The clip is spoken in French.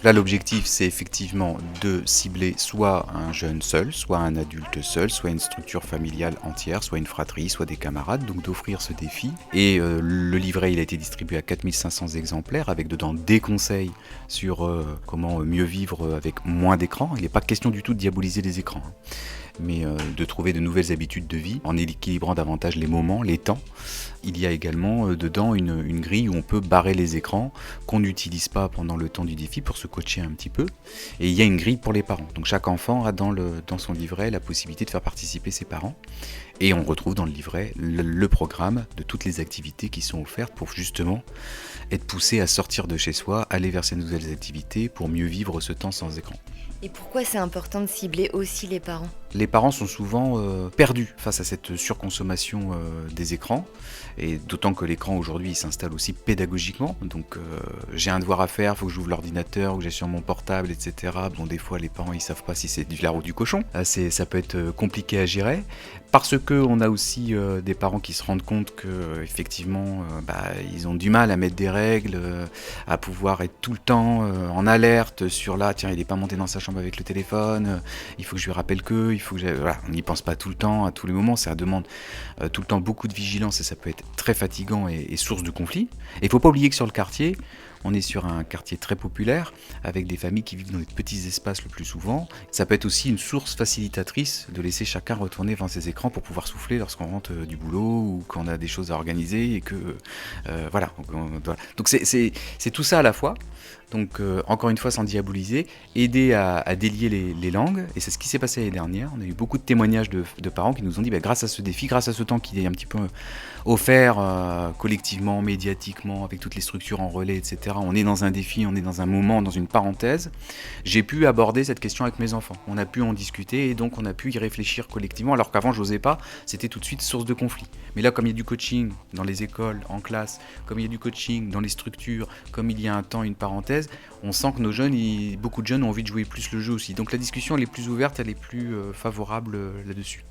Là, l'objectif, c'est effectivement de cibler soit un jeune seul, soit un adulte seul, soit une structure familiale entière, soit une fratrie, soit des camarades, donc d'offrir ce défi. Et le livret, il a été distribué à 4500 exemplaires, avec dedans des conseils sur comment mieux vivre avec moins d'écran. Il n'est pas question du tout de diaboliser les écrans, hein, mais de trouver de nouvelles habitudes de vie en équilibrant davantage les moments, les temps. Il y a également dedans une grille où on peut barrer les écrans qu'on n'utilise pas pendant le temps du défi pour se coacher un petit peu. Et il y a une grille pour les parents. Donc chaque enfant a dans son livret la possibilité de faire participer ses parents. Et on retrouve dans le livret le programme de toutes les activités qui sont offertes pour justement être poussé à sortir de chez soi, aller vers ces nouvelles activités pour mieux vivre ce temps sans écran. Et pourquoi c'est important de cibler aussi les parents ? Les parents sont souvent perdus face à cette surconsommation des écrans, et d'autant que l'écran aujourd'hui il s'installe aussi pédagogiquement, donc j'ai un devoir à faire, il faut que j'ouvre l'ordinateur ou que j'ai sur mon portable, etc. Bon, des fois les parents ils savent pas si c'est du lard ou du cochon, ça peut être compliqué à gérer, parce qu'on a aussi des parents qui se rendent compte que effectivement ils ont du mal à mettre des règles, à pouvoir être tout le temps en alerte sur là, tiens il est pas monté dans sa chambre avec le téléphone, il faut que je lui rappelle que, voilà, on n'y pense pas tout le temps, à tous les moments, ça demande tout le temps beaucoup de vigilance et ça peut être très fatigant et source de conflits. Et il ne faut pas oublier que sur le quartier, on est sur un quartier très populaire, avec des familles qui vivent dans des petits espaces le plus souvent. Ça peut être aussi une source facilitatrice de laisser chacun retourner devant ses écrans pour pouvoir souffler lorsqu'on rentre du boulot ou qu'on a des choses à organiser et que voilà. Donc c'est tout ça à la fois. Donc encore une fois, sans diaboliser, aider à délier les langues, et c'est ce qui s'est passé l'année dernière. On a eu beaucoup de témoignages de parents qui nous ont dit grâce à ce défi, grâce à ce temps qui est un petit peu offert collectivement, médiatiquement, avec toutes les structures en relais, etc. On est dans un défi, on est dans un moment, dans une parenthèse. J'ai pu aborder cette question avec mes enfants. On a pu en discuter et donc on a pu y réfléchir collectivement, alors qu'avant je n'osais pas, c'était tout de suite source de conflit. Mais là, comme il y a du coaching dans les écoles, en classe, comme il y a du coaching dans les structures, comme il y a un temps, une parenthèse, on sent que nos jeunes, beaucoup de jeunes ont envie de jouer plus le jeu aussi. Donc la discussion elle est plus ouverte, elle est plus favorable là-dessus.